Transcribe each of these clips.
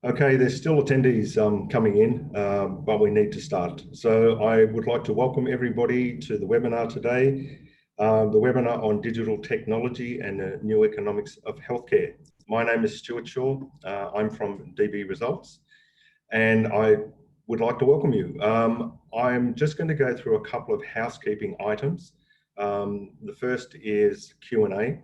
Okay, there's still attendees coming in, but we need to start. So I would like to welcome everybody to the webinar today, the webinar on digital technology and the new economics of healthcare. My name is Stuart Shaw. I'm from DB Results, and I would like to welcome you. I'm just going to go through a couple of housekeeping items. The first is Q&A.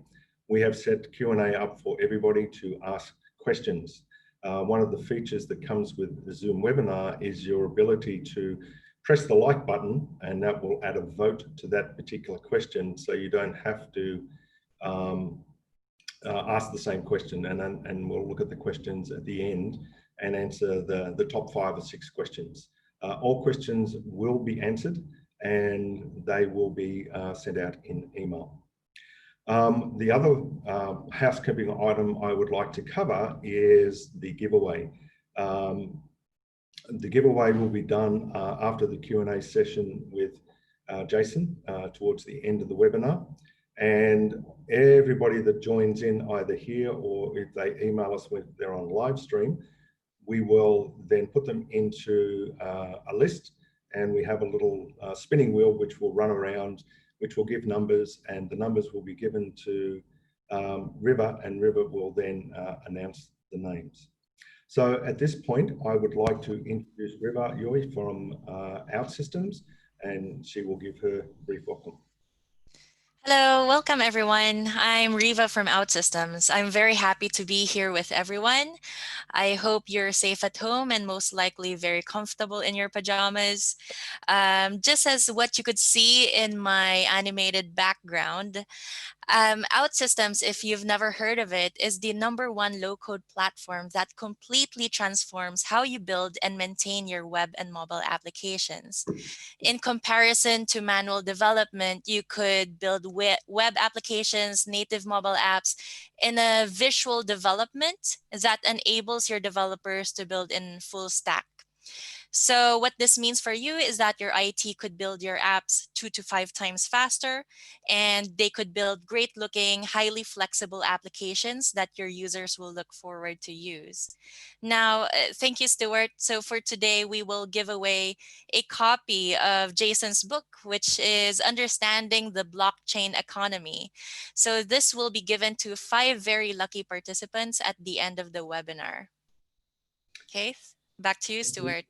We have set Q&A up for everybody to ask questions. One of the features that comes with the Zoom webinar is your ability to press the like button, and that will add a vote to that particular question, so you don't have to ask the same question, and we'll look at the questions at the end and answer the top 5 or 6 questions. All questions will be answered and they will be sent out in email. The other housekeeping item I would like to cover is the giveaway. The giveaway will be done after the Q&A session with Jason towards the end of the webinar. And everybody that joins in either here or if they email us when they're on live stream, we will then put them into a list, and we have a little spinning wheel which will run around, which will give numbers, and the numbers will be given to River, and River will then announce the names. So at this point, I would like to introduce River Yoi from OutSystems, and she will give her brief welcome. Hello, welcome everyone. I'm Riva from OutSystems. I'm very happy to be here with everyone. I hope you're safe at home and most likely very comfortable in your pajamas. Just as what you could see in my animated background, OutSystems, if you've never heard of it, is the #1 low-code platform that completely transforms how you build and maintain your web and mobile applications. In comparison to manual development, you could build web applications, native mobile apps in a visual development that enables your developers to build in full stack. So what this means for you is that your IT could build your apps 2 to 5 times faster, and they could build great looking, highly flexible applications that your users will look forward to use. Now, thank you, Stuart. So for today, we will give away a copy of Jason's book, which is Understanding the Blockchain Economy. So this will be given to 5 very lucky participants at the end of the webinar. Okay, back to you, Stuart.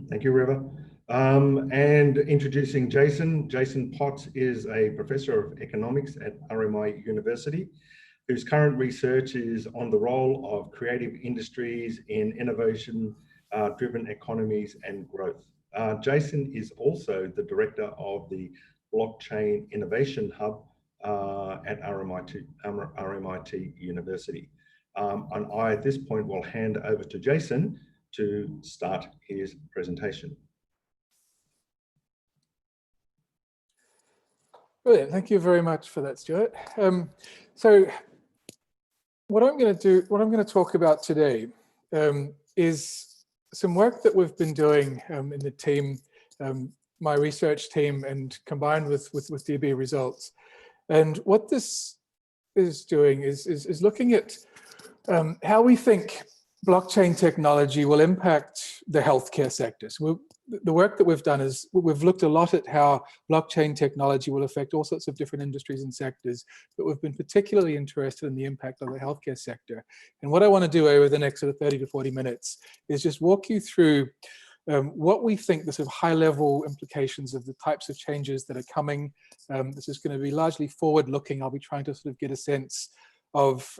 Thank you, River. And introducing Jason. Jason Potts is a professor of economics at RMIT University, whose current research is on the role of creative industries in innovation-driven economies and growth. Jason is also the director of the Blockchain Innovation Hub at RMIT University. And I, at this point, will hand over to Jason to start his presentation. Brilliant. Thank you very much for that, Stuart. So what I'm going to talk about today is some work that we've been doing in the team, my research team, and combined with DB Results. And what this is doing is looking at how we think blockchain technology will impact the healthcare sector. So the work that we've done is we've looked a lot at how blockchain technology will affect all sorts of different industries and sectors, but we've been particularly interested in the impact on the healthcare sector. And what I want to do over the next sort of 30 to 40 minutes is just walk you through what we think the sort of high-level implications of the types of changes that are coming. This is going to be largely forward-looking. I'll be trying to sort of get a sense of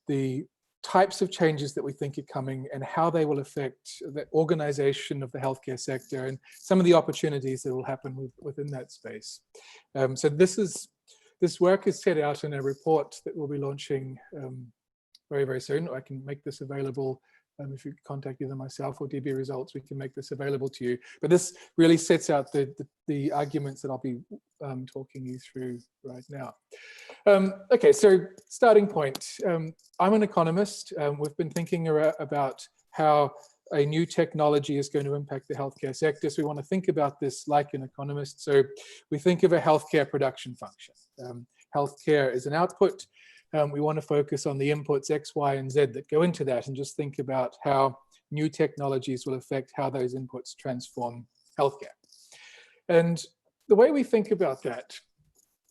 the types of changes that we think are coming and how they will affect the organization of the healthcare sector and some of the opportunities that will happen within that space. So this work is set out in a report that we'll be launching very, very soon. I can make this available. If you contact either myself or DB Results, we can make this available to you. But this really sets out the arguments that I'll be talking you through right now. Okay, so starting point. I'm an economist. We've been thinking about how a new technology is going to impact the healthcare sector. So we want to think about this like an economist. So we think of a healthcare production function. Healthcare is an output. We want to focus on the inputs X, Y, and Z that go into that, and just think about how new technologies will affect how those inputs transform healthcare. And the way we think about that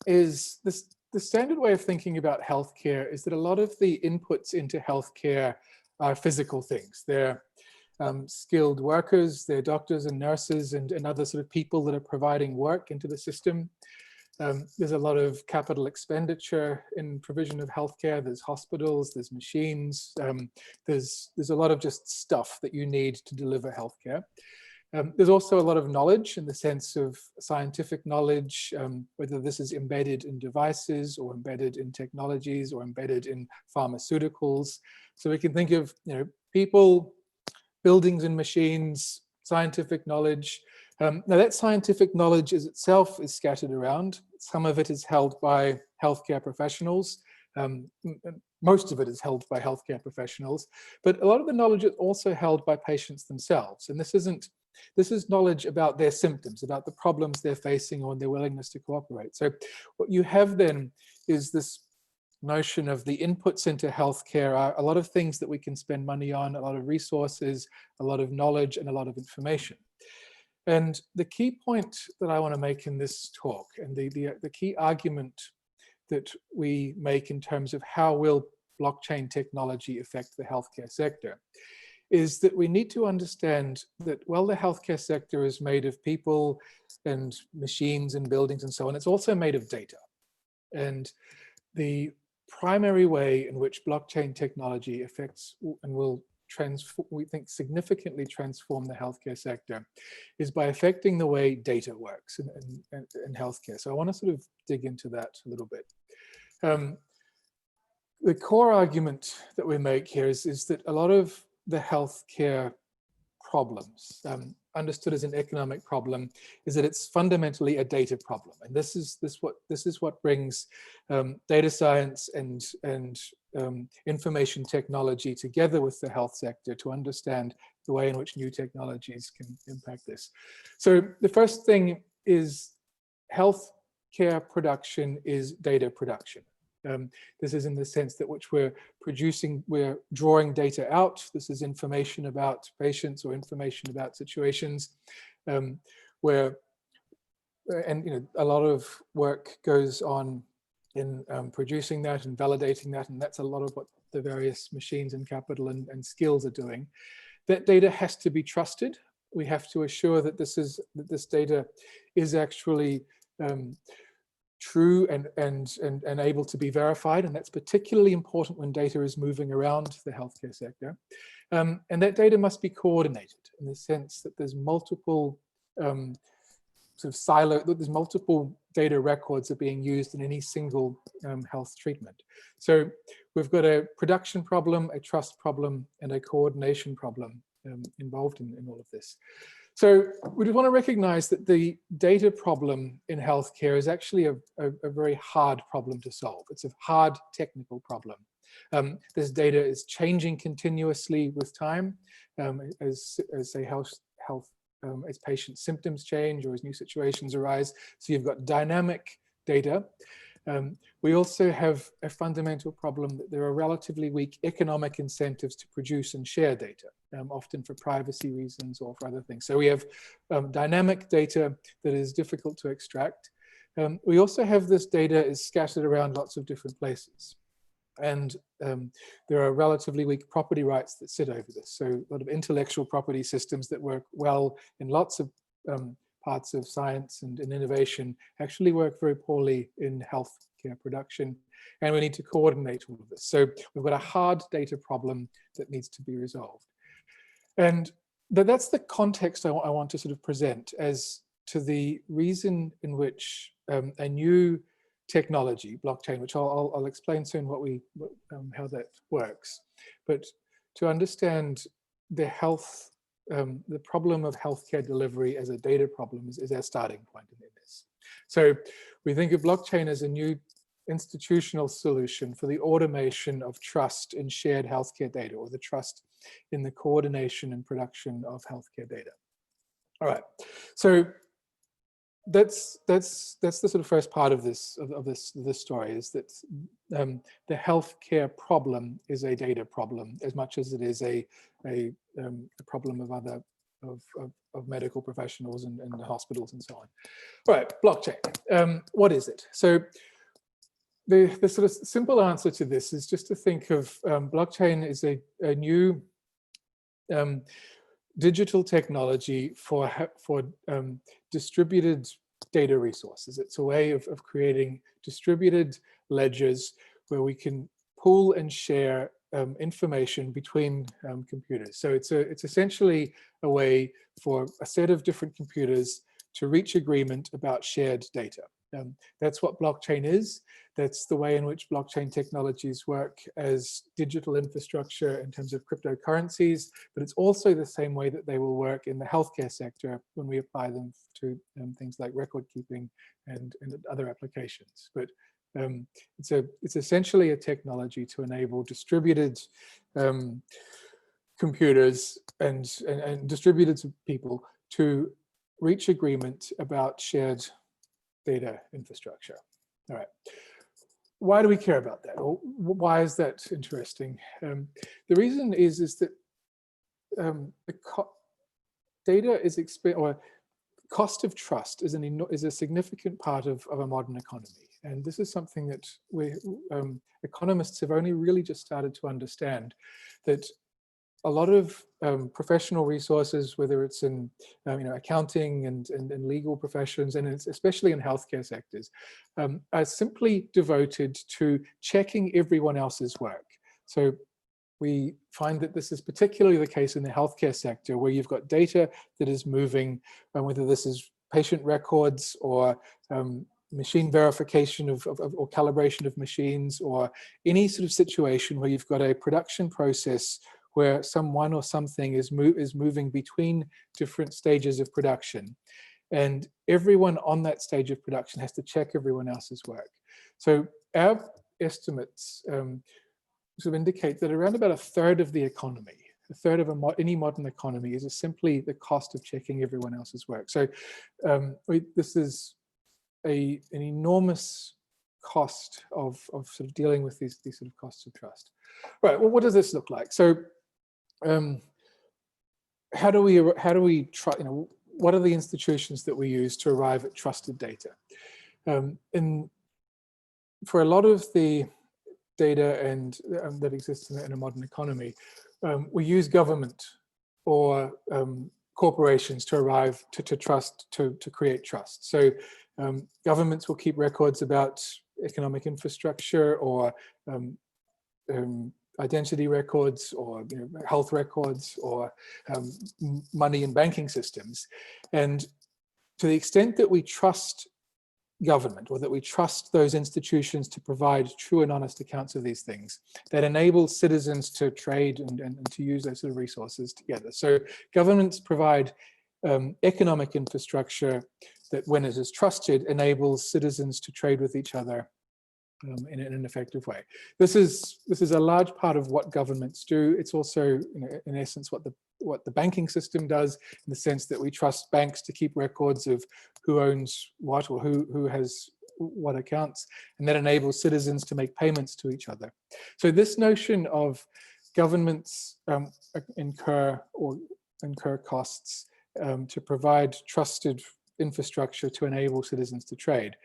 is this. The standard way of thinking about healthcare is that a lot of the inputs into healthcare are physical things. They're skilled workers, they're doctors and nurses and other sort of people that are providing work into the system. There's a lot of capital expenditure in provision of healthcare. There's hospitals, there's machines, there's a lot of just stuff that you need to deliver healthcare. There's also a lot of knowledge in the sense of scientific knowledge, whether this is embedded in devices or embedded in technologies or embedded in pharmaceuticals. So we can think of, people, buildings and machines, scientific knowledge. Now that scientific knowledge itself is scattered around. Some of it is held by healthcare professionals. Most of it is held by healthcare professionals, but a lot of the knowledge is also held by patients themselves. And this is knowledge about their symptoms, about the problems they're facing or their willingness to cooperate. So what you have then is this notion of the inputs into healthcare are a lot of things that we can spend money on, a lot of resources, a lot of knowledge, and a lot of information. And the key point that I want to make in this talk, and the key argument that we make in terms of how will blockchain technology affect the healthcare sector, is that we need to understand that while the healthcare sector is made of people and machines and buildings and so on, it's also made of data. And the primary way in which blockchain technology affects and will transform, we think, significantly transform the healthcare sector is by affecting the way data works in healthcare. So I want to sort of dig into that a little bit. The core argument that we make here is that a lot of the healthcare problems, understood as an economic problem, is that it's fundamentally a data problem, and this is what brings data science and information technology together with the health sector to understand the way in which new technologies can impact this. So the first thing is healthcare production is data production. This is in the sense that which we're drawing data out. This is information about patients or information about situations where, and a lot of work goes on in producing that and validating that, and that's a lot of what the various machines and capital and skills are doing. That data has to be trusted. We have to assure that this data is actually true and able to be verified, and that's particularly important when data is moving around the healthcare sector. And that data must be coordinated in the sense that there's multiple there's multiple data records are being used in any single health treatment. So we've got a production problem, a trust problem, and a coordination problem involved in all of this. So we just want to recognize that the data problem in healthcare is actually a very hard problem to solve. It's a hard technical problem. This data is changing continuously with time as patient symptoms change or as new situations arise. So you've got dynamic data. We also have a fundamental problem that there are relatively weak economic incentives to produce and share data, often for privacy reasons or for other things. So we have dynamic data that is difficult to extract. We also have this data is scattered around lots of different places. And there are relatively weak property rights that sit over this. So a lot of intellectual property systems that work well in lots of parts of science and innovation actually work very poorly in healthcare production, and we need to coordinate all of this. So we've got a hard data problem that needs to be resolved. And that's the context I want to sort of present as to the reason in which a new technology, blockchain, which I'll explain soon how that works, but to understand the problem of healthcare delivery as a data problem is our starting point in this. So we think of blockchain as a new institutional solution for the automation of trust in shared healthcare data, or the trust in the coordination and production of healthcare data. All right, so that's the sort of first part of this story, is that the healthcare problem is a data problem as much as it is a problem of other of medical professionals and hospitals and so on. All right, blockchain. What is it? So the sort of simple answer to this is just to think of blockchain is a new digital technology for distributed data resources. It's a way of creating distributed ledgers where we can pool and share information between computers. So it's essentially a way for a set of different computers to reach agreement about shared data. That's what blockchain is. That's the way in which blockchain technologies work as digital infrastructure in terms of cryptocurrencies, but it's also the same way that they will work in the healthcare sector when we apply them to things like record keeping and other applications. But it's essentially a technology to enable distributed computers and distributed people to reach agreement about shared data infrastructure. All right. Why do we care about that? Or why is that interesting? The reason is that data is cost of trust is a significant part of a modern economy, and this is something that economists have only really just started to understand, that a lot of professional resources, whether it's in accounting and legal professions, and it's especially in healthcare sectors, are simply devoted to checking everyone else's work. So we find that this is particularly the case in the healthcare sector, where you've got data that is moving, whether this is patient records or machine verification or calibration of machines, or any sort of situation where you've got a production process where someone or something is moving between different stages of production. And everyone on that stage of production has to check everyone else's work. So our estimates sort of indicate that around about a third of the economy, a third of any modern economy, is simply the cost of checking everyone else's work. So this is an enormous cost of sort of dealing with these sort of costs of trust. Right. Well, what does this look like? So how do we try? What are the institutions that we use to arrive at trusted data? For a lot of the data that exists in a modern economy, we use government or corporations to arrive to create trust. So governments will keep records about economic infrastructure or identity records or health records or money and banking systems. And to the extent that we trust government, or that we trust those institutions to provide true and honest accounts of these things, that enables citizens to trade and to use those sort of resources together. So governments provide economic infrastructure that, when it is trusted, enables citizens to trade with each other in an effective way. This is a large part of what governments do. It's also, in essence, what the banking system does, in the sense that we trust banks to keep records of who owns what or who has what accounts, and that enables citizens to make payments to each other. So this notion of governments incur costs to provide trusted infrastructure to enable citizens to trade.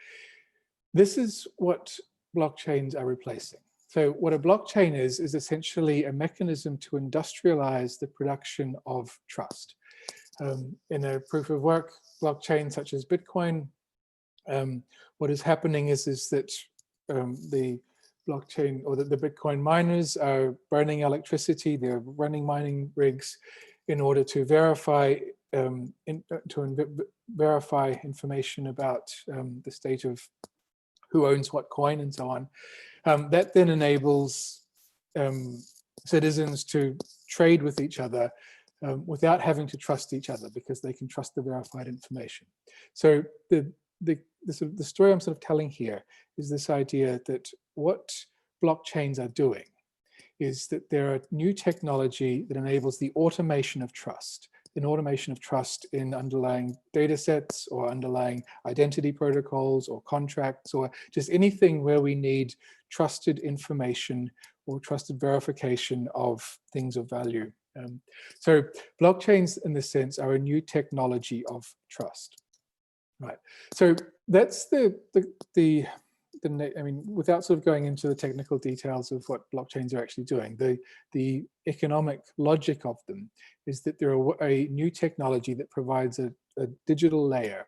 This is what blockchains are replacing. So what a blockchain is essentially a mechanism to industrialize the production of trust. In a proof of work blockchain such as Bitcoin, what is happening is that the blockchain, or the Bitcoin miners, are burning electricity. They're running mining rigs in order to verify verify information about the state of who owns what coin and so on. That then enables citizens to trade with each other without having to trust each other, because they can trust the verified information. So the story I'm sort of telling here is this idea that what blockchains are doing is that they're a new technology that enables the automation of trust. an automation of trust in underlying data sets or underlying identity protocols or contracts or just anything where we need trusted information or trusted verification of things of value. So blockchains in this sense are a new technology of trust. Right. So that's I mean, without sort of going into the technical details of what blockchains are actually doing, the economic logic of them is that they're a new technology that provides a digital layer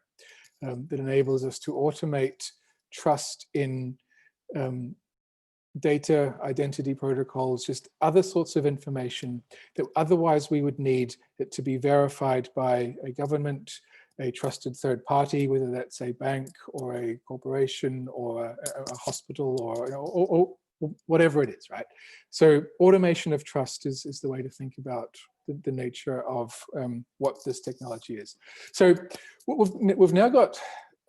that enables us to automate trust in data, identity protocols, just other sorts of information that otherwise we would need it to be verified by a government, a trusted third party, whether that's a bank or a corporation or a hospital or whatever it is, right? So automation of trust is the way to think about the nature of what this technology is. So we've now got,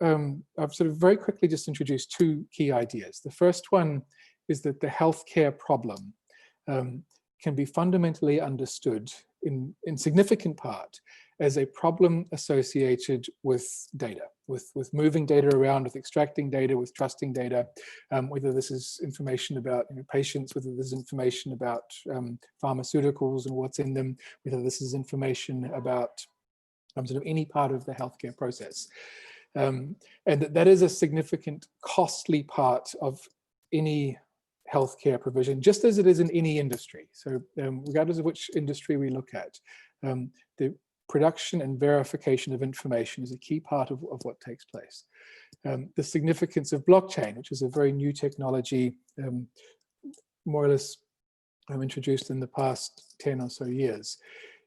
I've sort of very quickly just introduced two key ideas. The first one is that the healthcare problem can be fundamentally understood in significant part as a problem associated with data, with moving data around, with extracting data, with trusting data, whether this is information about patients, whether this is information about pharmaceuticals and what's in them, whether this is information about sort of any part of the healthcare process. And that is a significant, costly part of any healthcare provision, just as it is in any industry. So regardless of which industry we look at, the production and verification of information is a key part of what takes place. The significance of blockchain, which is a very new technology, more or less introduced in the past 10 or so years,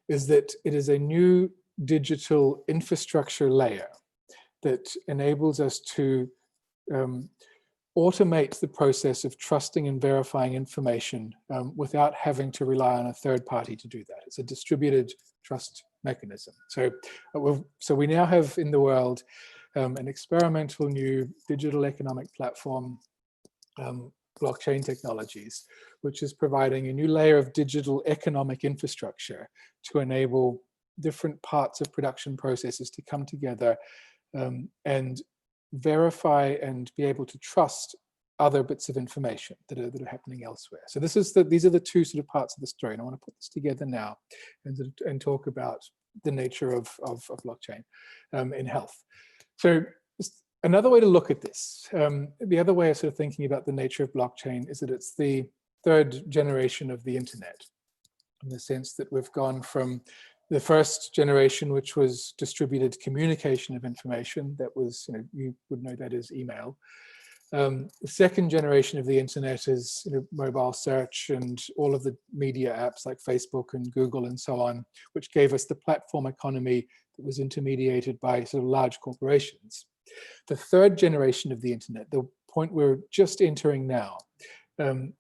is that it is a new digital infrastructure layer that enables us to automate the process of trusting and verifying information without having to rely on a third party to do that. It's a distributed trust mechanism. So we now have in the world an experimental new digital economic platform, blockchain technologies, which is providing a new layer of digital economic infrastructure to enable different parts of production processes to come together and verify and be able to trust other bits of information that are happening elsewhere. So these are the two sort of parts of the story, and I want to put this together now and talk about the nature of blockchain in health. So another way to look at this, the other way of sort of thinking about the nature of blockchain is that it's the third generation of the internet, in the sense that we've gone from the first generation, which was distributed communication of information, that was, you would know that as email. The second generation of the internet is mobile search and all of the media apps like Facebook and Google and so on, which gave us the platform economy that was intermediated by sort of large corporations. The third generation of the internet, the point we're just entering now,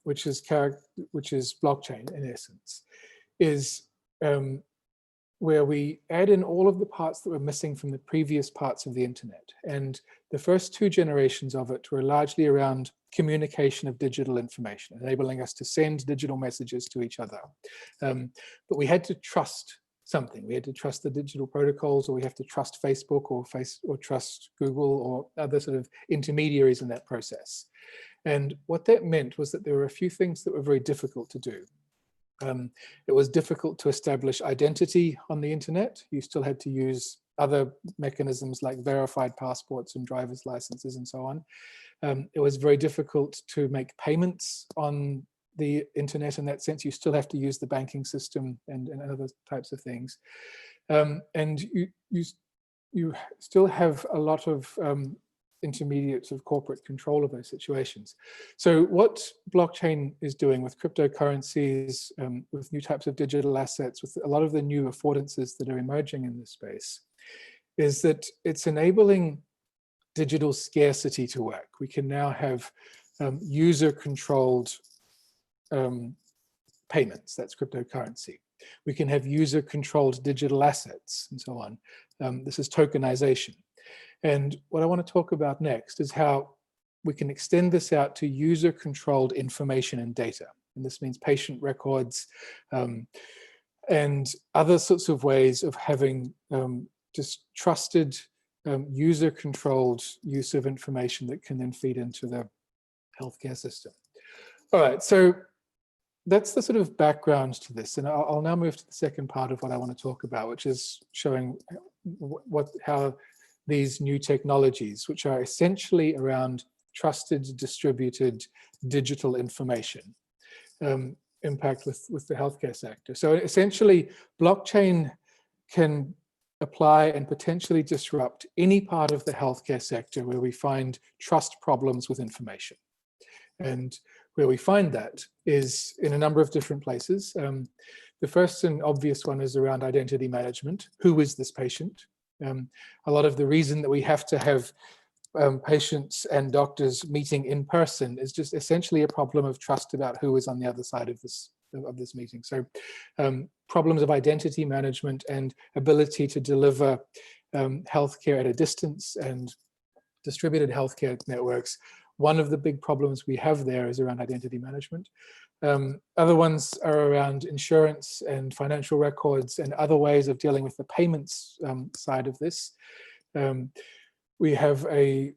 which is blockchain in essence, is where we add in all of the parts that were missing from the previous parts of the internet. And the first two generations of it were largely around communication of digital information, enabling us to send digital messages to each other. But we had to trust something. We had to trust the digital protocols, or we have to trust Facebook or trust Google or other sort of intermediaries in that process. And what that meant was that there were a few things that were very difficult to do. It was difficult to establish identity on the internet. You still had to use other mechanisms like verified passports and driver's licenses and so on. It was very difficult to make payments on the internet in that sense. You still have to use the banking system and other types of things. And you still have a lot of intermediate sort of corporate control of those situations. So what blockchain is doing with cryptocurrencies, with new types of digital assets, with a lot of the new affordances that are emerging in this space, is that it's enabling digital scarcity to work. We can now have user-controlled payments, that's cryptocurrency. We can have user-controlled digital assets and so on. This is tokenization. And what I want to talk about next is how we can extend this out to user-controlled information and data. And this means patient records, and other sorts of ways of having just trusted, user-controlled use of information that can then feed into the healthcare system. All right, so that's the sort of background to this, and I'll now move to the second part of what I want to talk about, which is showing how these new technologies, which are essentially around trusted, distributed digital information, impact with the healthcare sector. So essentially, blockchain can apply and potentially disrupt any part of the healthcare sector where we find trust problems with information. And where we find that is in a number of different places. The first and obvious one is around identity management. Who is this patient? A lot of the reason that we have to have patients and doctors meeting in person is just essentially a problem of trust about who is on the other side of this meeting. So problems of identity management and ability to deliver healthcare at a distance and distributed healthcare networks. One of the big problems we have there is around identity management. Other ones are around insurance and financial records and other ways of dealing with the payments side of this. We have a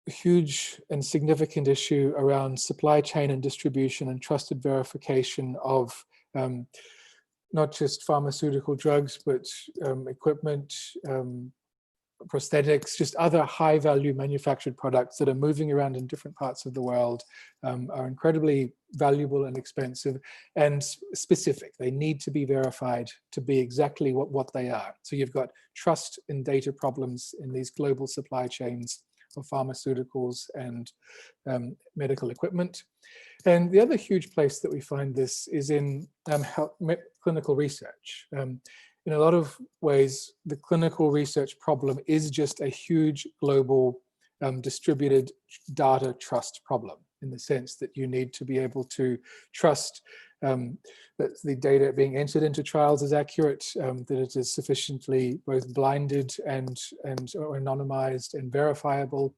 huge and significant issue around supply chain and distribution and trusted verification of not just pharmaceutical drugs, but equipment, prosthetics, just other high value manufactured products that are moving around in different parts of the world, are incredibly valuable and expensive and specific. They need to be verified to be exactly what they are. So you've got trust and data problems in these global supply chains of pharmaceuticals and medical equipment. And the other huge place that we find this is in clinical research. In a lot of ways, the clinical research problem is just a huge global distributed data trust problem, in the sense that you need to be able to trust that the data being entered into trials is accurate, that it is sufficiently both blinded and or anonymized and verifiable.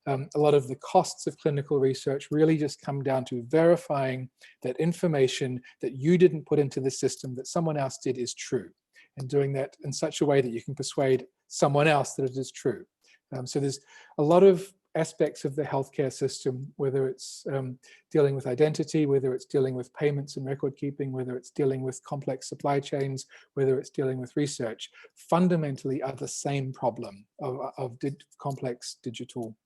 A lot of the costs of clinical research really just come down to verifying that information that you didn't put into the system that someone else did is true, and doing that in such a way that you can persuade someone else that it is true. So there's a lot of aspects of the healthcare system, whether it's dealing with identity, whether it's dealing with payments and record keeping, whether it's dealing with complex supply chains, whether it's dealing with research, fundamentally are the same problem of complex digital,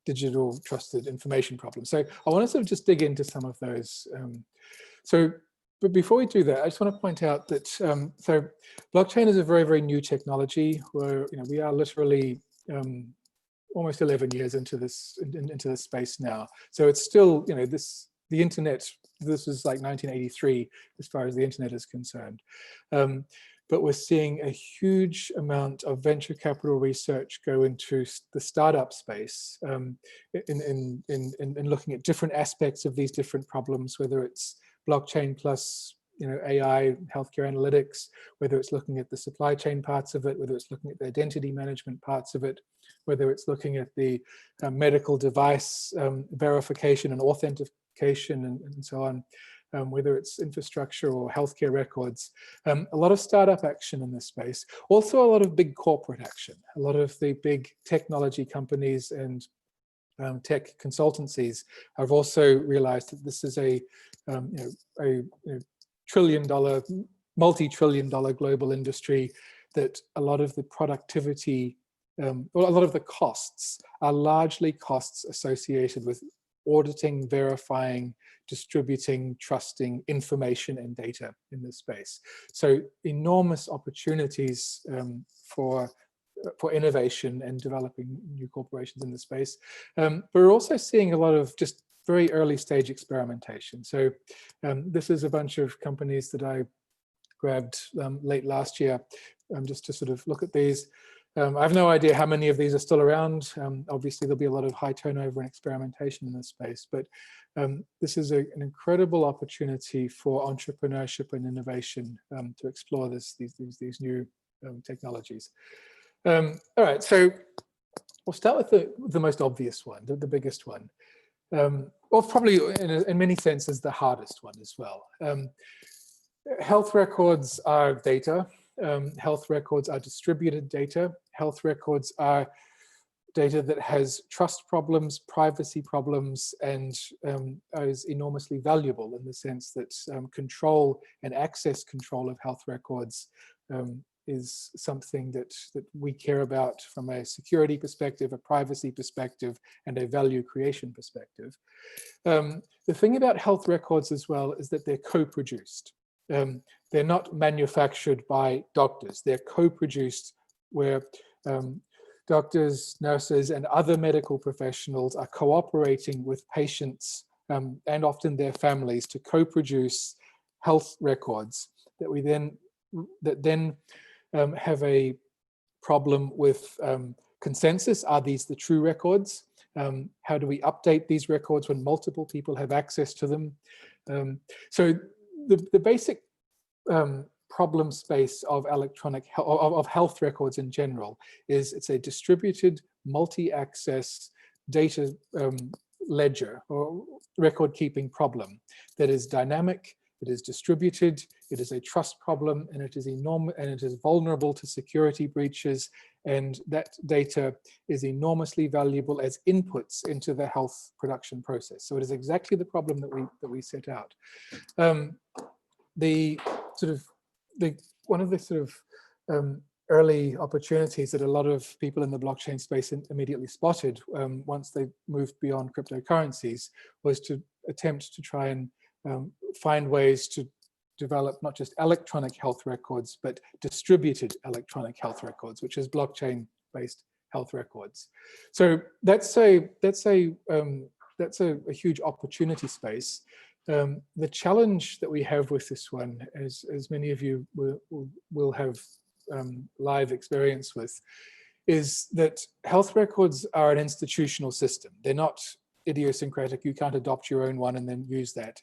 digital trusted information problems. So I want to sort of just dig into some of those. But before we do that, I just want to point out that so blockchain is a very, very new technology where we are literally almost 11 years into this space now. So it's still the internet. This is like 1983 as far as the internet is concerned. But we're seeing a huge amount of venture capital research go into the startup space in looking at different aspects of these different problems, whether it's blockchain plus AI, healthcare analytics, whether it's looking at the supply chain parts of it, whether it's looking at the identity management parts of it, whether it's looking at the medical device verification and authentication and so on, whether it's infrastructure or healthcare records. A lot of startup action in this space. Also a lot of big corporate action. A lot of the big technology companies and tech consultancies have also realized that this is a trillion-dollar, multi-trillion-dollar global industry, that a lot of the productivity, or a lot of the costs are largely costs associated with auditing, verifying, distributing, trusting information and data in this space. So enormous opportunities for innovation and developing new corporations in the space. But we're also seeing a lot of just very early stage experimentation. So this is a bunch of companies that I grabbed late last year just to sort of look at these. I have no idea how many of these are still around. Obviously, there'll be a lot of high turnover and experimentation in this space, but this is an incredible opportunity for entrepreneurship and innovation to explore these new technologies. All right, so we'll start with the most obvious one, the biggest one. or probably in many senses the hardest one as well. Health records are data. Health records are distributed data. Health records are data that has trust problems, privacy problems, and is enormously valuable in the sense that control and access control of health records is something that we care about from a security perspective, a privacy perspective, and a value creation perspective. The thing about health records as well is that they're co-produced. They're not manufactured by doctors. They're co-produced where doctors, nurses, and other medical professionals are cooperating with patients and often their families to co-produce health records that then have a problem with consensus. Are these the true records? How do we update these records when multiple people have access to them? So the basic problem space of of health records in general is it's a distributed multi-access data ledger or record keeping problem that is dynamic, it is distributed, it is a trust problem, and it is enormous, and it is vulnerable to security breaches, and that data is enormously valuable as inputs into the health production process. So it is exactly the problem that we set out. One of the early opportunities that a lot of people in the blockchain space immediately spotted once they moved beyond cryptocurrencies was to attempt to try and find ways to develop not just electronic health records, but distributed electronic health records, which is blockchain-based health records. So that's a huge opportunity space. The challenge that we have with this one, as many of you will have live experience with, is that health records are an institutional system. They're not idiosyncratic. You can't adopt your own one and then use that.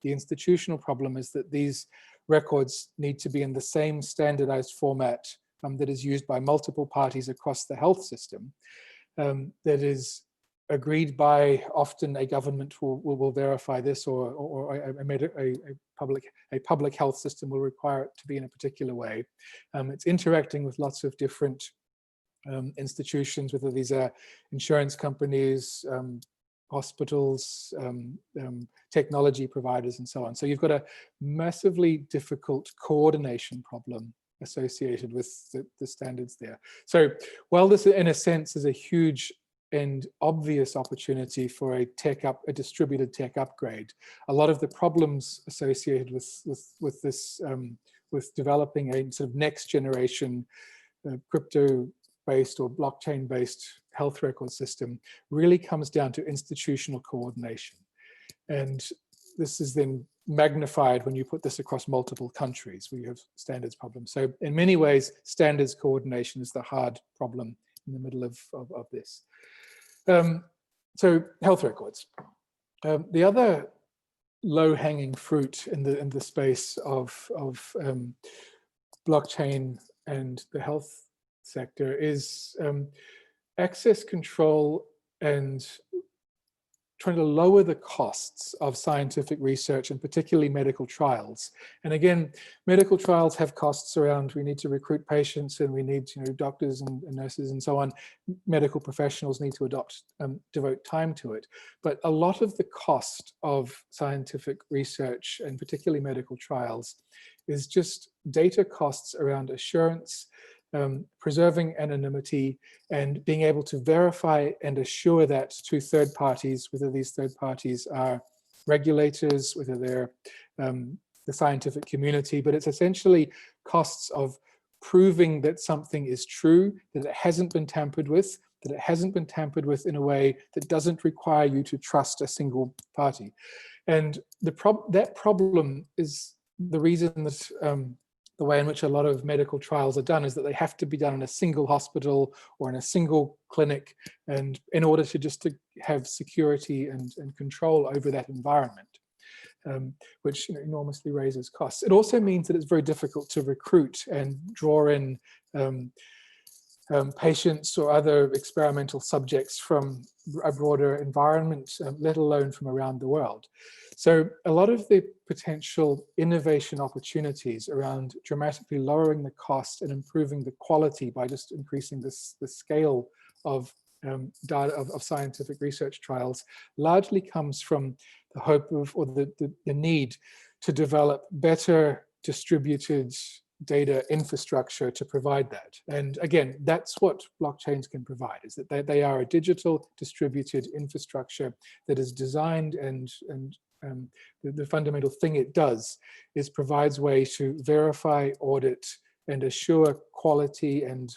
The institutional problem is that these records need to be in the same standardized format that is used by multiple parties across the health system, that is agreed by, often a government will verify this, or a public health system will require it to be in a particular way. It's interacting with lots of different institutions, whether these are insurance companies, hospitals, technology providers, and so on. So you've got a massively difficult coordination problem associated with the standards there. So while this, in a sense, is a huge and obvious opportunity for a distributed tech upgrade, a lot of the problems associated with this, with developing a sort of next generation crypto-based or blockchain-based health record system really comes down to institutional coordination. And this is then magnified when you put this across multiple countries where you have standards problems. So in many ways, standards coordination is the hard problem in the middle of this. So health records. The other low-hanging fruit in the space of blockchain and the health sector is access control and trying to lower the costs of scientific research, and particularly medical trials. And again, medical trials have costs around, we need to recruit patients, and we need, doctors and nurses and so on. Medical professionals need to devote time to it. But a lot of the cost of scientific research, and particularly medical trials, is just data costs around assurance, preserving anonymity, and being able to verify and assure that to third parties, whether these third parties are regulators, whether they're the scientific community, but it's essentially costs of proving that something is true, that it hasn't been tampered with, in a way that doesn't require you to trust a single party. And that problem is the reason that the way in which a lot of medical trials are done is that they have to be done in a single hospital or in a single clinic, and in order to have security and control over that environment, which enormously raises costs. It also means that it's very difficult to recruit and draw in patients or other experimental subjects from a broader environment, let alone from around the world. So a lot of the potential innovation opportunities around dramatically lowering the cost and improving the quality by just increasing the scale of data of scientific research trials largely comes from the hope of, or the need to develop better distributed data infrastructure to provide that. And again, that's what blockchains can provide, is that they are a digital distributed infrastructure that is designed, and the fundamental thing it does is provides ways to verify, audit, and assure quality, and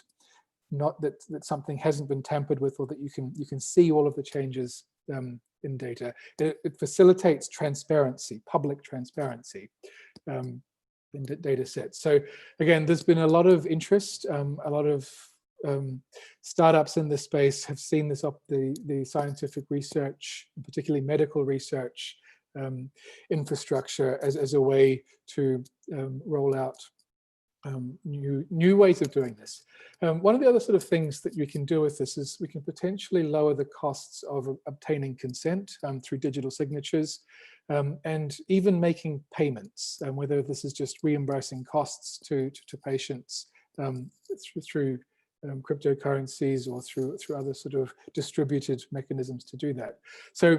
not that something hasn't been tampered with, or that you can see all of the changes in data. It facilitates transparency, public transparency in data sets. So again, there's been a lot of interest, a lot of startups in this space have seen this the scientific research, particularly medical research infrastructure as a way to roll out new ways of doing this. One of the other sort of things that we can do with this is we can potentially lower the costs of obtaining consent through digital signatures, and even making payments, whether this is just reimbursing costs to patients through cryptocurrencies or through other sort of distributed mechanisms to do that. So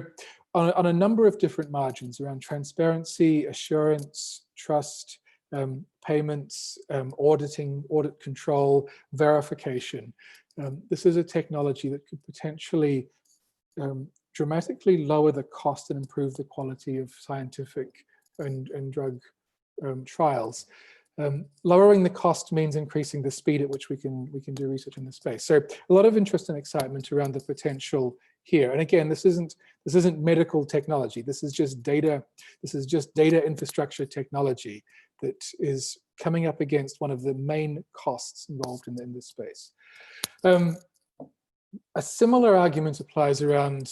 on a number of different margins around transparency, assurance, trust, payments, audit control, verification. This is a technology that could potentially dramatically lower the cost and improve the quality of scientific and drug trials. Lowering the cost means increasing the speed at which we can do research in this space. So a lot of interest and excitement around the potential here. And again, this isn't medical technology. This is just data. This is just data infrastructure technology that is coming up against one of the main costs involved in this space. A similar argument applies around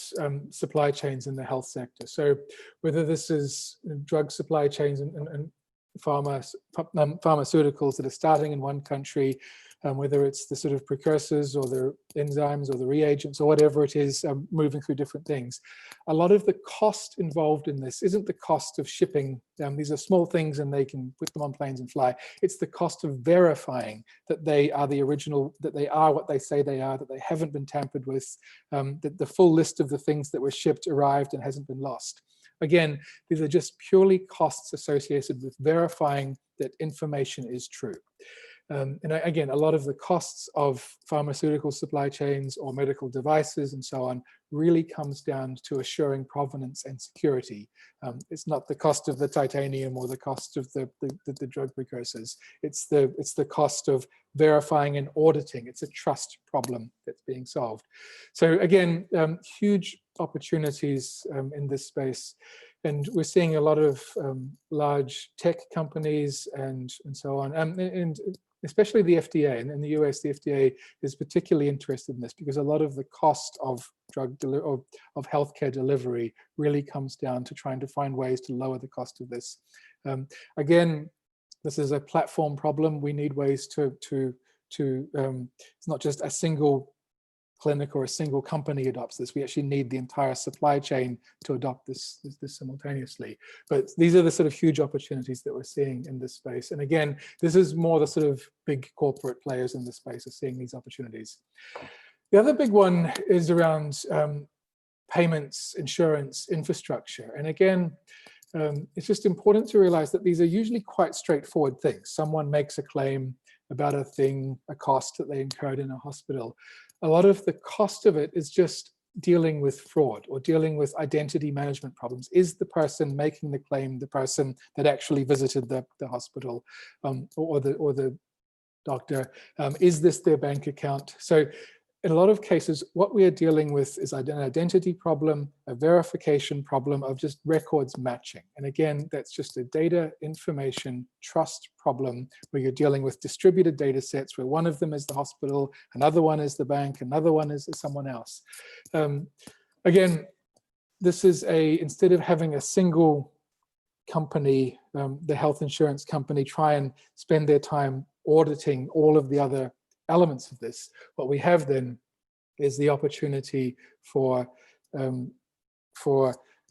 supply chains in the health sector. So whether this is drug supply chains and pharmaceuticals that are starting in one country, whether it's the sort of precursors or the enzymes or the reagents or whatever it is, moving through different things. A lot of the cost involved in this isn't the cost of shipping. These are small things and they can put them on planes and fly. It's the cost of verifying that they are the original, that they are what they say they are, that they haven't been tampered with, that the full list of the things that were shipped arrived and hasn't been lost. Again, these are just purely costs associated with verifying that information is true. And again, a lot of the costs of pharmaceutical supply chains or medical devices and so on really comes down to assuring provenance and security. It's not the cost of the titanium or the cost of the drug precursors. It's the cost of verifying and auditing. It's a trust problem that's being solved. So again, huge opportunities in this space. And we're seeing a lot of large tech companies and so on. And especially the FDA. And in the US, the FDA is particularly interested in this because a lot of the cost of of healthcare delivery really comes down to trying to find ways to lower the cost of this. Again, this is a platform problem. We need ways to it's not just a single clinic or a single company adopts this. We actually need the entire supply chain to adopt this simultaneously. But these are the sort of huge opportunities that we're seeing in this space. And again, this is more the sort of big corporate players in this space are seeing these opportunities. The other big one is around payments, insurance, infrastructure. And again, it's just important to realize that these are usually quite straightforward things. Someone makes a claim about a thing, a cost that they incurred in a hospital. A lot of the cost of it is just dealing with fraud or dealing with identity management problems. Is the person making the claim the person that actually visited the hospital or the doctor? Is this their bank account? So in a lot of cases, what we are dealing with is an identity problem, a verification problem of just records matching. And again, that's just a data information trust problem where you're dealing with distributed data sets where one of them is the hospital, another one is the bank, another one is someone else. Again, this is instead of having a single company, the health insurance company, try and spend their time auditing all of the other elements of this, what we have then is the opportunity for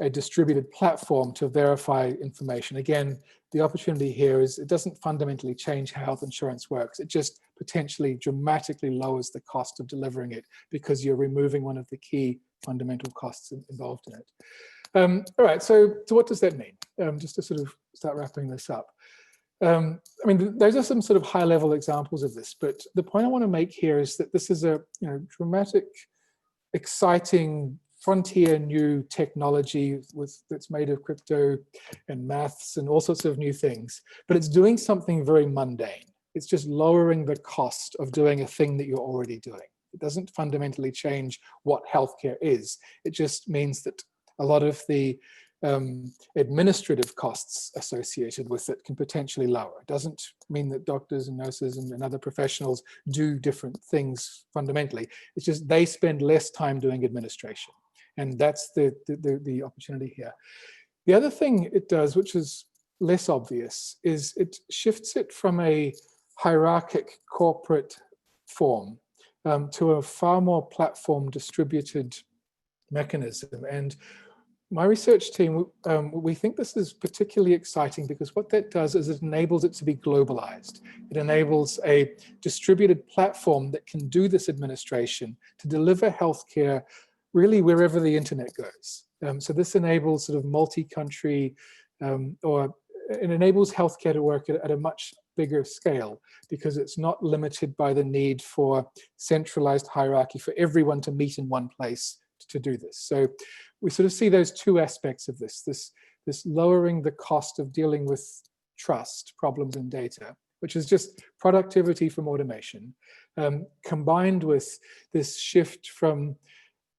a distributed platform to verify information. Again, the opportunity here is it doesn't fundamentally change how health insurance works. It just potentially dramatically lowers the cost of delivering it because you're removing one of the key fundamental costs involved in it. All right, so what does that mean? Just to sort of start wrapping this up. I mean, those are some sort of high-level examples of this, but the point I want to make here is that this is a dramatic, exciting, frontier new technology that's made of crypto and maths and all sorts of new things, but it's doing something very mundane. It's just lowering the cost of doing a thing that you're already doing. It doesn't fundamentally change what healthcare is. It just means that a lot of the administrative costs associated with it can potentially lower. It doesn't mean that doctors and nurses and other professionals do different things fundamentally. It's just they spend less time doing administration. And that's the opportunity here. The other thing it does, which is less obvious, is it shifts it from a hierarchic corporate form to a far more platform distributed mechanism. And my research team, we think this is particularly exciting because what that does is it enables it to be globalized. It enables a distributed platform that can do this administration to deliver healthcare really wherever the internet goes. So this enables sort of multi-country, or it enables healthcare to work at a much bigger scale because it's not limited by the need for centralized hierarchy for everyone to meet in one place to do this. So we sort of see those two aspects of this lowering the cost of dealing with trust problems in data, which is just productivity from automation, combined with this shift from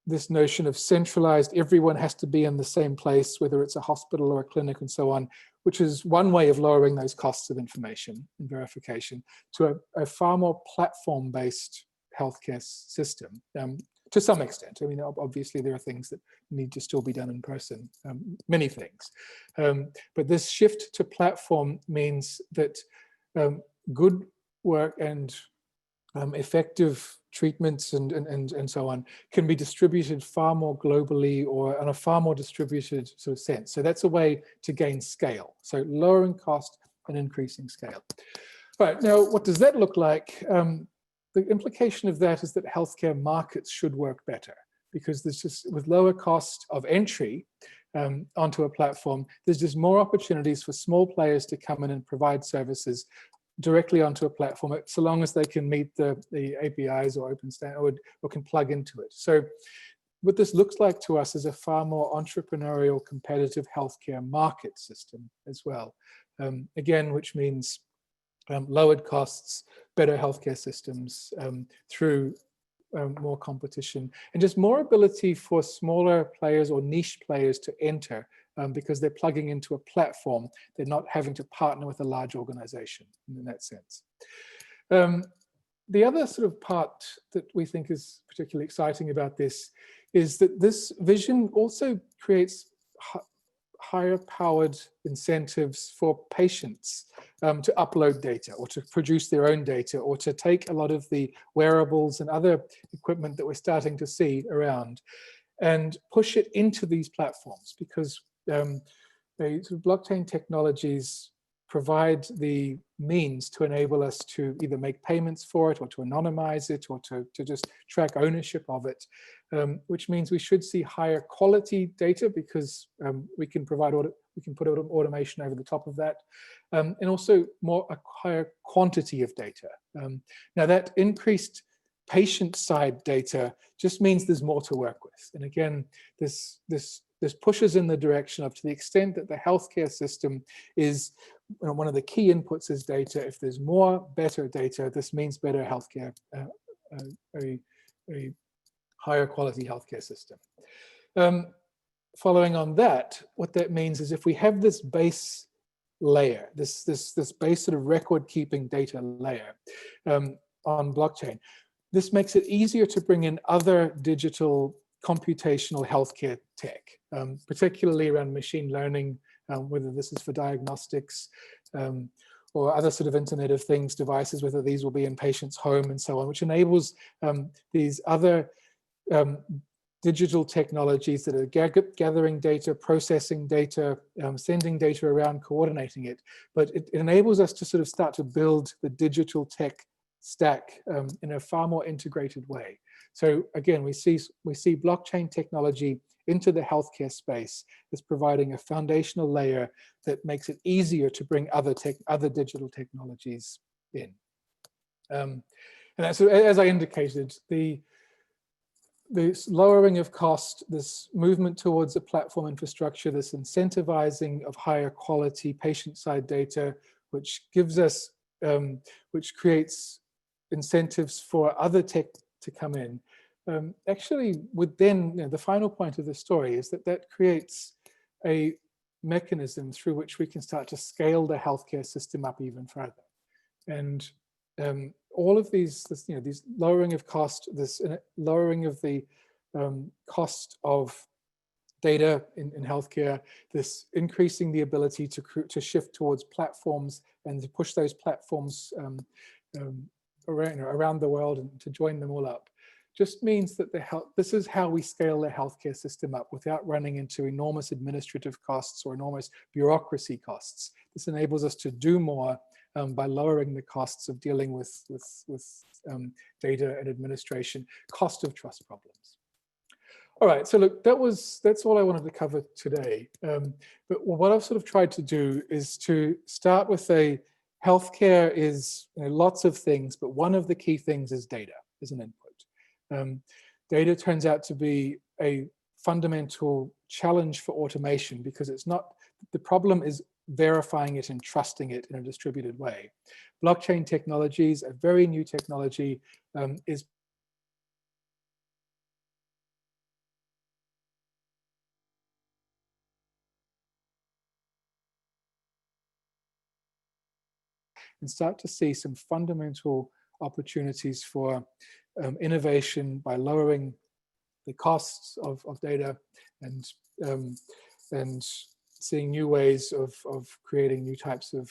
this notion of centralized, everyone has to be in the same place, whether it's a hospital or a clinic and so on, which is one way of lowering those costs of information and verification, to a far more platform-based healthcare system. To some extent. I mean, obviously there are things that need to still be done in person, many things. But this shift to platform means that good work and effective treatments and so on can be distributed far more globally or on a far more distributed sort of sense. So that's a way to gain scale. So lowering cost and increasing scale. All right, now what does that look like? The implication of that is that healthcare markets should work better because there's just, with lower cost of entry onto a platform, there's just more opportunities for small players to come in and provide services directly onto a platform, so long as they can meet the APIs or open standard or can plug into it. So what this looks like to us is a far more entrepreneurial, competitive healthcare market system as well. Again, which means lowered costs, better healthcare systems through more competition, and just more ability for smaller players or niche players to enter because they're plugging into a platform. They're not having to partner with a large organization in that sense. The other sort of part that we think is particularly exciting about this is that this vision also creates higher powered incentives for patients to upload data or to produce their own data or to take a lot of the wearables and other equipment that we're starting to see around and push it into these platforms because the sort of blockchain technologies provide the means to enable us to either make payments for it or to anonymize it or to just track ownership of it, which means we should see higher quality data because we can put automation over the top of that, and also a higher quantity of data. Now that increased patient side data just means there's more to work with. And again, this pushes in the direction of, to the extent that the healthcare system is, one of the key inputs is data. If there's more, better data, this means better healthcare, a higher quality healthcare system. Following on that, what that means is if we have this base layer, this base sort of record keeping data layer on blockchain, this makes it easier to bring in other digital computational healthcare tech, particularly around machine learning, whether this is for diagnostics or other sort of Internet of Things devices, whether these will be in patients' home and so on, which enables these other digital technologies that are gathering data, processing data, sending data around, coordinating it. But it enables us to sort of start to build the digital tech stack in a far more integrated way. So again, we see blockchain technology into the healthcare space as providing a foundational layer that makes it easier to bring other digital technologies in. And so, as I indicated, this lowering of cost, this movement towards a platform infrastructure, this incentivizing of higher quality patient-side data, which gives us, which creates incentives for other tech to come in, actually would then, the final point of the story is that creates a mechanism through which we can start to scale the healthcare system up even further. And all of these, these lowering of cost, this lowering of the cost of data in healthcare, this increasing the ability to shift towards platforms and to push those platforms around the world and to join them all up, just means that this is how we scale the healthcare system up without running into enormous administrative costs or enormous bureaucracy costs. This enables us to do more by lowering the costs of dealing with data and administration, cost of trust problems. All right, so look, that's all I wanted to cover today. But what I've sort of tried to do is to start with healthcare is lots of things, but one of the key things is data, is an input. Data turns out to be a fundamental challenge for automation because it's not, the problem is verifying it and trusting it in a distributed way. Blockchain technologies, a very new technology, is and start to see some fundamental opportunities for innovation by lowering the costs of data and seeing new ways of creating new types of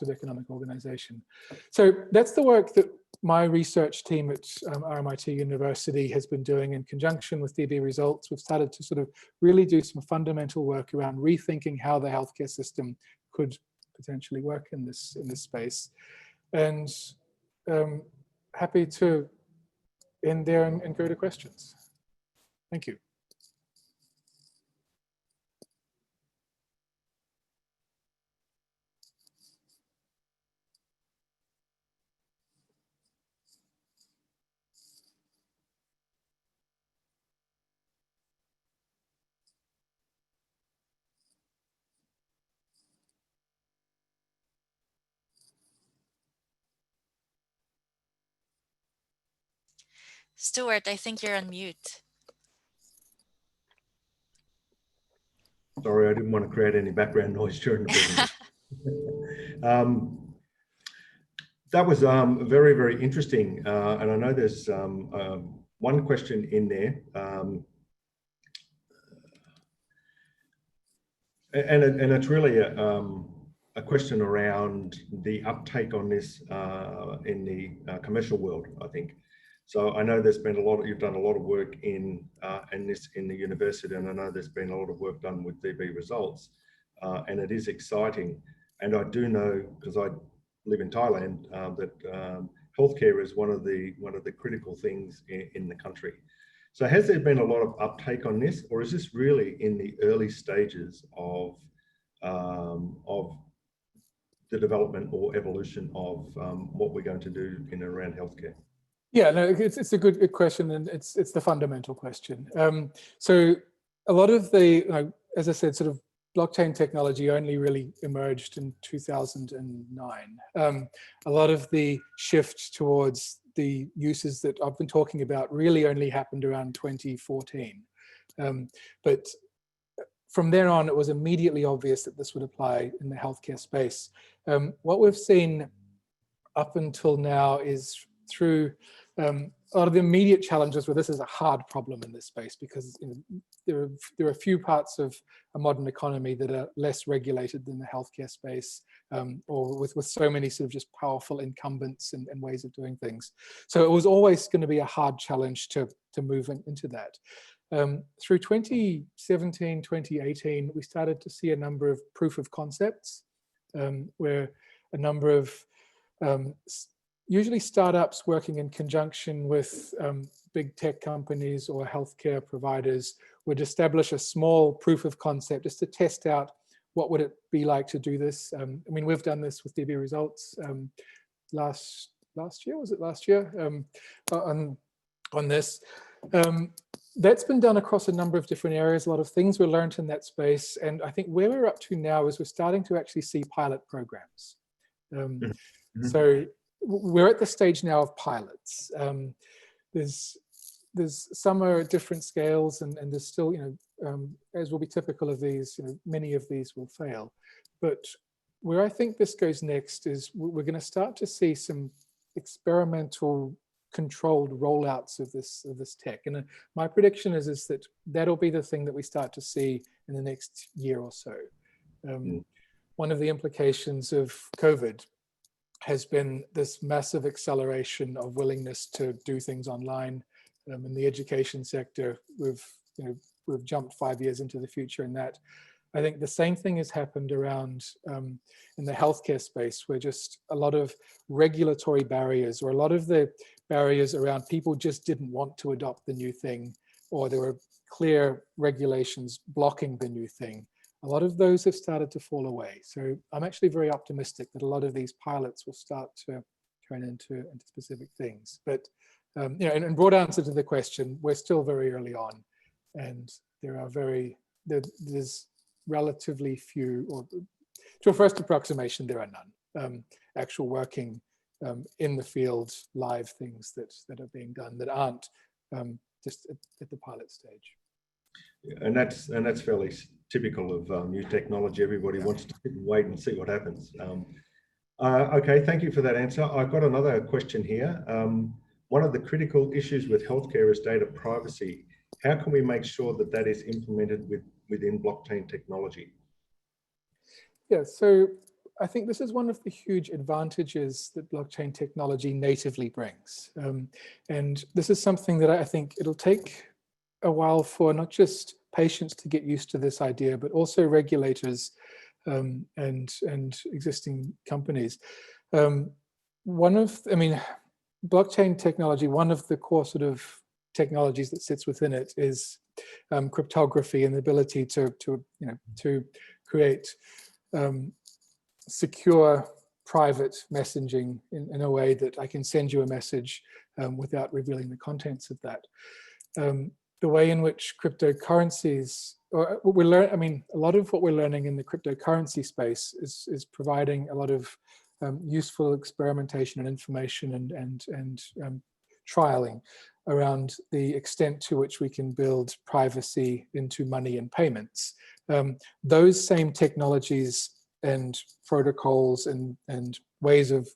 economic organization. So that's the work that my research team at RMIT University has been doing in conjunction with DB Results. We've started to sort of really do some fundamental work around rethinking how the healthcare system could potentially work in this space. And happy to end there and go to questions. Thank you. Stuart, I think you're on mute. Sorry, I didn't want to create any background noise during the presentation. That was very, very interesting. And I know there's one question in there. And it's really a question around the uptake on this in the commercial world, I think. So I know there's been you've done a lot of work in the university, and I know there's been a lot of work done with DB Results, and it is exciting. And I do know, because I live in Thailand, that healthcare is one of the critical things in the country. So has there been a lot of uptake on this, or is this really in the early stages of the development or evolution of what we're going to do in and around healthcare? Yeah, no, it's a good question, and it's the fundamental question. So a lot of the, as I said, sort of blockchain technology only really emerged in 2009. A lot of the shift towards the uses that I've been talking about really only happened around 2014. But from there on, it was immediately obvious that this would apply in the healthcare space. What we've seen up until now is through a lot of the immediate challenges where this is a hard problem in this space, because there are a few parts of a modern economy that are less regulated than the healthcare space, or with so many sort of just powerful incumbents and ways of doing things. So it was always going to be a hard challenge to move into that. Through 2017, 2018, we started to see a number of proof of concepts, where a number of usually startups working in conjunction with big tech companies or healthcare providers would establish a small proof of concept just to test out what would it be like to do this. I mean, we've done this with DB Results last year, was it last year, on this. That's been done across a number of different areas. A lot of things were learned in that space. And I think where we're up to now is we're starting to actually see pilot programs. So we're at the stage now of pilots. There's some are at different scales, and there's still, as will be typical of these, many of these will fail. But where I think this goes next is we're going to start to see some experimental controlled rollouts of this tech. And my prediction is that that'll be the thing that we start to see in the next year or so. One of the implications of COVID has been this massive acceleration of willingness to do things online. In the education sector, we've jumped 5 years into the future in that. I think the same thing has happened around in the healthcare space, where just a lot of regulatory barriers, or a lot of the barriers around people just didn't want to adopt the new thing, or there were clear regulations blocking the new thing. A lot of those have started to fall away. So I'm actually very optimistic that a lot of these pilots will start to turn into specific things. But in broad answer to the question, we're still very early on, and there's relatively few, or to a first approximation, there are none actual working in the field live things that are being done that aren't just at the pilot stage. And that's fairly typical of new technology. Everybody wants to sit and wait and see what happens. Okay, thank you for that answer. I've got another question here. One of the critical issues with healthcare is data privacy. How can we make sure that that is implemented within blockchain technology? Yeah, so I think this is one of the huge advantages that blockchain technology natively brings. And this is something that I think it'll take a while for not just patients to get used to this idea, but also regulators and existing companies. Blockchain technology, one of the core sort of technologies that sits within it is cryptography, and the ability to create secure private messaging in a way that I can send you a message without revealing the contents of that. The way in which cryptocurrencies, or a lot of what we're learning in the cryptocurrency space is providing a lot of useful experimentation and information and trialing around the extent to which we can build privacy into money and payments. Those same technologies and protocols and ways of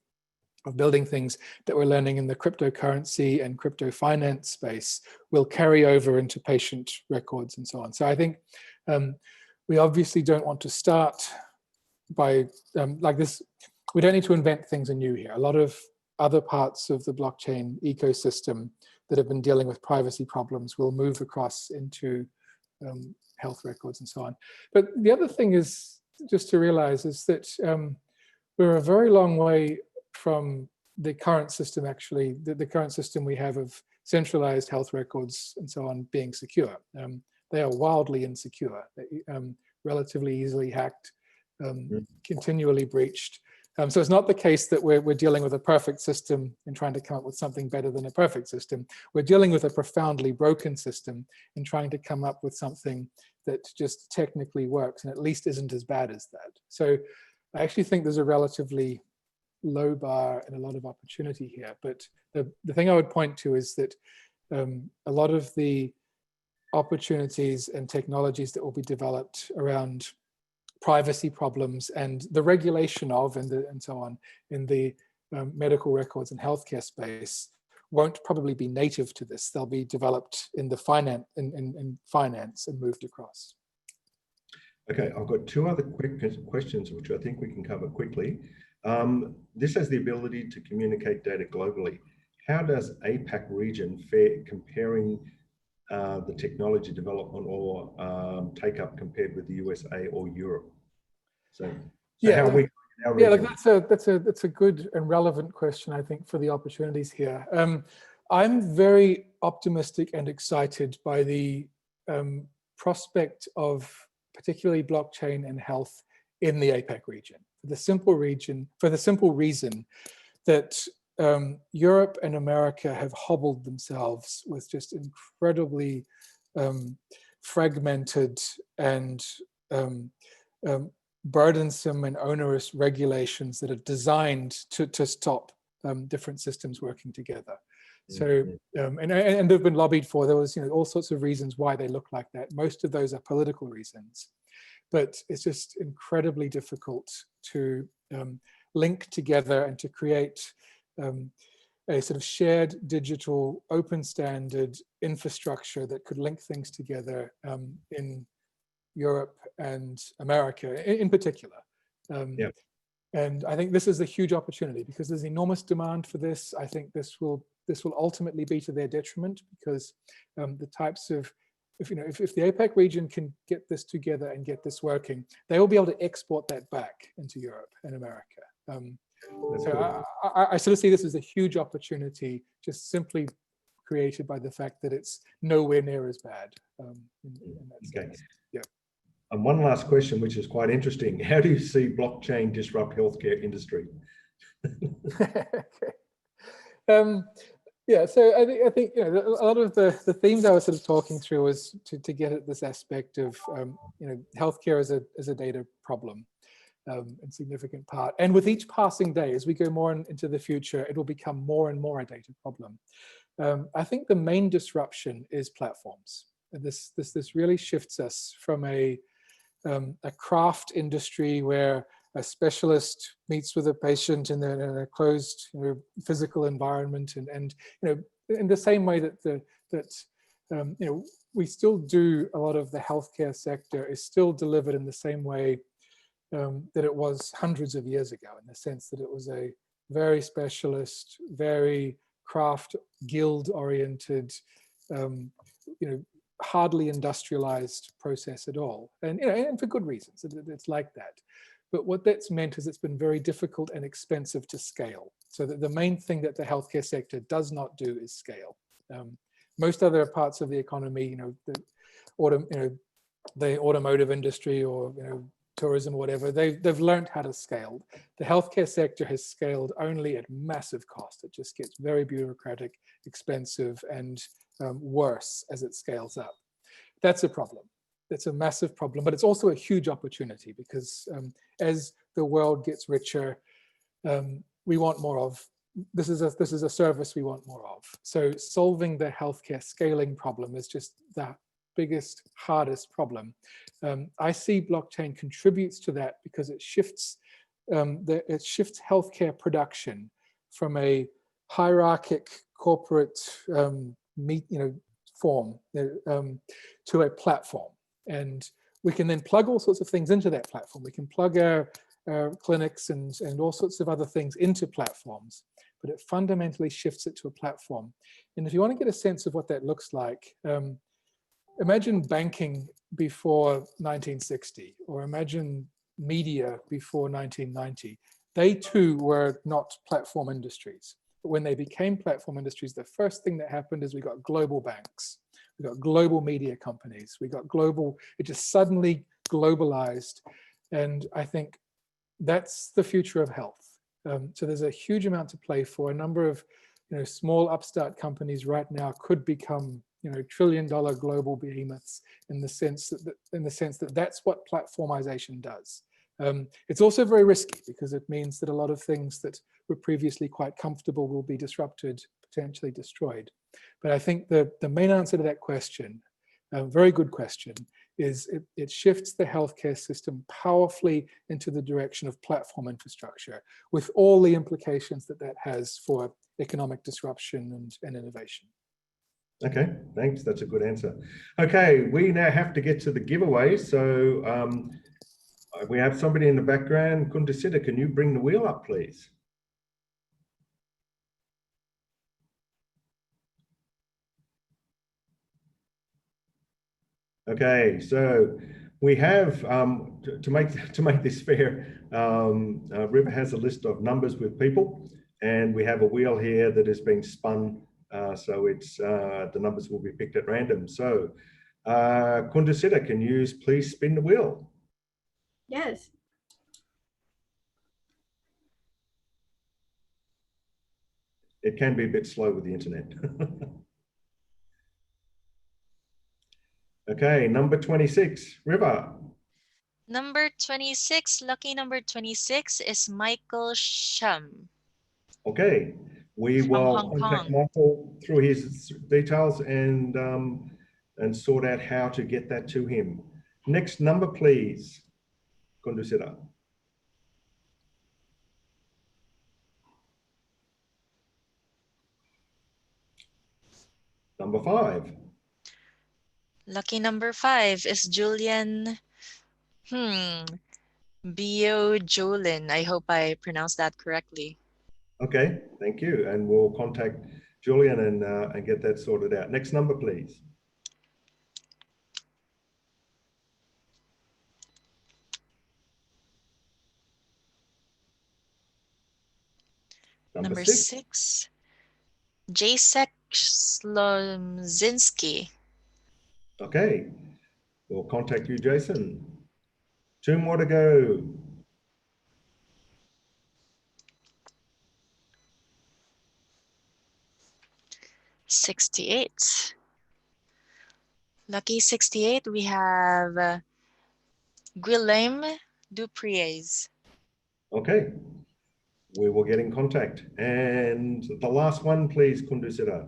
building things that we're learning in the cryptocurrency and crypto finance space will carry over into patient records and so on. So I think we obviously don't want to start by like this. We don't need to invent things anew here. A lot of other parts of the blockchain ecosystem that have been dealing with privacy problems will move across into health records and so on. But the other thing is just to realize is that we're a very long way from the current system, actually, the current system we have of centralized health records and so on being secure. They are wildly insecure, relatively easily hacked, continually breached. So it's not the case that we're dealing with a perfect system and trying to come up with something better than a perfect system. We're dealing with a profoundly broken system and trying to come up with something that just technically works and at least isn't as bad as that. So I actually think there's a relatively low bar and a lot of opportunity here. But the thing I would point to is that a lot of the opportunities and technologies that will be developed around privacy problems and the regulation of and so on in the medical records and healthcare space won't probably be native to this. They'll be developed in the finance and moved across. Okay, I've got two other quick questions which I think we can cover quickly. This has the ability to communicate data globally. How does APAC region fare comparing the technology development or take up compared with the USA or Europe? So yeah, how we yeah, like that's a good and relevant question, I think, for the opportunities here. I'm very optimistic and excited by the prospect of particularly blockchain and health in the APAC region. For the simple reason that Europe and America have hobbled themselves with just incredibly fragmented and burdensome and onerous regulations that are designed to stop different systems working together. So, and they've been lobbied for. There was, all sorts of reasons why they look like that. Most of those are political reasons, but it's just incredibly difficult to link together and to create a sort of shared digital open standard infrastructure that could link things together in Europe and America in particular. And I think this is a huge opportunity because there's enormous demand for this. I think this will ultimately be to their detriment because the types of, if the APAC region can get this together and get this working, they will be able to export that back into Europe and America. So I sort of see this as a huge opportunity, just simply created by the fact that it's nowhere near as bad. In that sense. Yeah. And one last question, which is quite interesting. How do you see blockchain disrupt healthcare industry? Okay. Yeah, so I think a lot of the themes I was sort of talking through was to get at this aspect of healthcare as a data problem in significant part. And with each passing day, as we go more into the future, it will become more and more a data problem. I think the main disruption is platforms. And this really shifts us from a craft industry where a specialist meets with a patient in a closed physical environment, and in the same way that we still do a lot of the healthcare sector is still delivered in the same way that it was hundreds of years ago, in the sense that it was a very specialist, very craft guild oriented, hardly industrialized process at all, and for good reasons. It's like that. But what that's meant is it's been very difficult and expensive to scale. So that the main thing that the healthcare sector does not do is scale. Most other parts of the economy, the automotive industry or tourism or whatever, they've learned how to scale. The healthcare sector has scaled only at massive cost. It just gets very bureaucratic, expensive, and worse as it scales up. That's a problem. It's a massive problem, but it's also a huge opportunity because as the world gets richer, we want more of. This is a service we want more of. So solving the healthcare scaling problem is just the biggest, hardest problem. I see blockchain contributes to that because it shifts healthcare production from a hierarchic corporate form to a platform. And we can then plug all sorts of things into that platform. We can plug our clinics and all sorts of other things into platforms, but it fundamentally shifts it to a platform. And if you want to get a sense of what that looks like, imagine banking before 1960, or imagine media before 1990. They too were not platform industries. But when they became platform industries, the first thing that happened is we got global banks. We got global media companies. We got global, it just suddenly globalized. And I think that's the future of health. So there's a huge amount to play for. A number of small upstart companies right now could become trillion-dollar global behemoths in the sense that that's what platformization does. It's also very risky because it means that a lot of things that were previously quite comfortable will be disrupted, potentially destroyed. But I think the main answer to that question, a very good question, is it shifts the healthcare system powerfully into the direction of platform infrastructure, with all the implications that that has for economic disruption and innovation. Okay, thanks. That's a good answer. Okay, we now have to get to the giveaway. So we have somebody in the background. Kundasita, can you bring the wheel up, please? Okay, so we have to make this fair. River has a list of numbers with people, and we have a wheel here that has been spun. So it's the numbers will be picked at random. So Kundasita, can you please spin the wheel? Yes. It can be a bit slow with the internet. Okay, number 26, River. Number 26, lucky number 26 is Michael Shum. Okay, we From will Hong contact Kong. Michael through his details and sort out how to get that to him. Next number, please, Kundasita. Number 5. Lucky number 5 is Julian Biojolin. I hope I pronounced that correctly. Okay, thank you. And we'll contact Julian and get that sorted out. Next number, please. Number 6. Jacek Slomzinski. Okay, we'll contact you, Jason. 2 more to go. '68. Lucky 68, we have Guillaume Dupriez. Okay, we will get in contact. And the last one, please, Kundasita.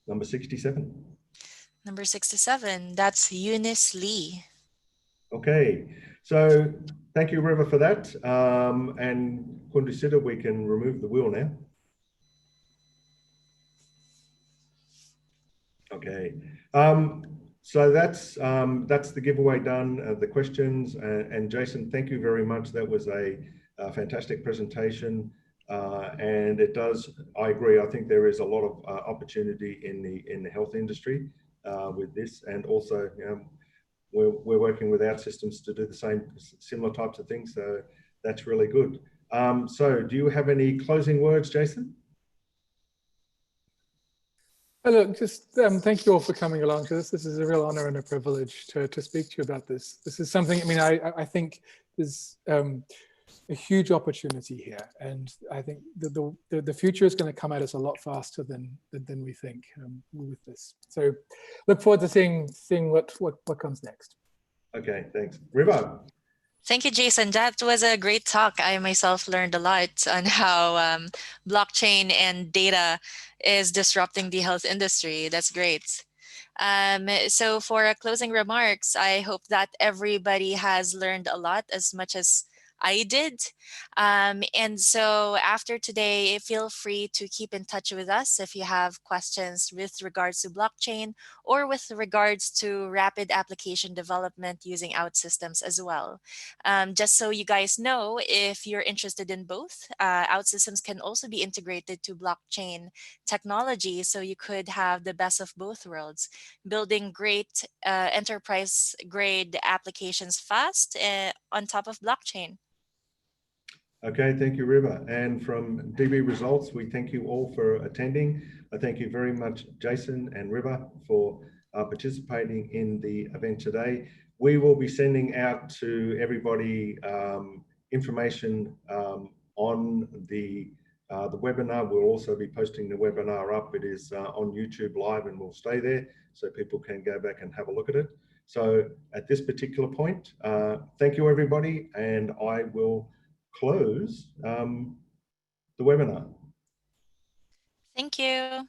Number 67. Number 67, that's Eunice Lee. Okay, so thank you, River, for that. And Kundasita, we can remove the wheel now. Okay, so that's the giveaway done, the questions, and Jason, thank you very much. That was a fantastic presentation, and it does, I agree, I think there is a lot of opportunity in the health industry with this, and also we're working with OutSystems to do the similar types of things, so that's really good. So do you have any closing words, Jason? Look, just thank you all for coming along to this. This is a real honor and a privilege to speak to you about this. This is something, I mean, I think there's a huge opportunity here. And I think the future is going to come at us a lot faster than we think with this. So look forward to seeing what comes next. Okay, thanks. River. Thank you, Jason. That was a great talk. I myself learned a lot on how blockchain and data is disrupting the health industry. That's great. So for closing remarks, I hope that everybody has learned a lot as much as I did. And so after today, feel free to keep in touch with us if you have questions with regards to blockchain or with regards to rapid application development using OutSystems as well. Just so you guys know, if you're interested in both, OutSystems can also be integrated to blockchain technology, so you could have the best of both worlds, building great enterprise-grade applications fast on top of blockchain. Okay, thank you, River. And from DB Results, we thank you all for attending. I thank you very much, Jason and River, for participating in the event today. We will be sending out to everybody information on the webinar. We'll also be posting the webinar up. It is on YouTube Live and will stay there so people can go back and have a look at it. So at this particular point, thank you, everybody, and I will close the webinar. Thank you.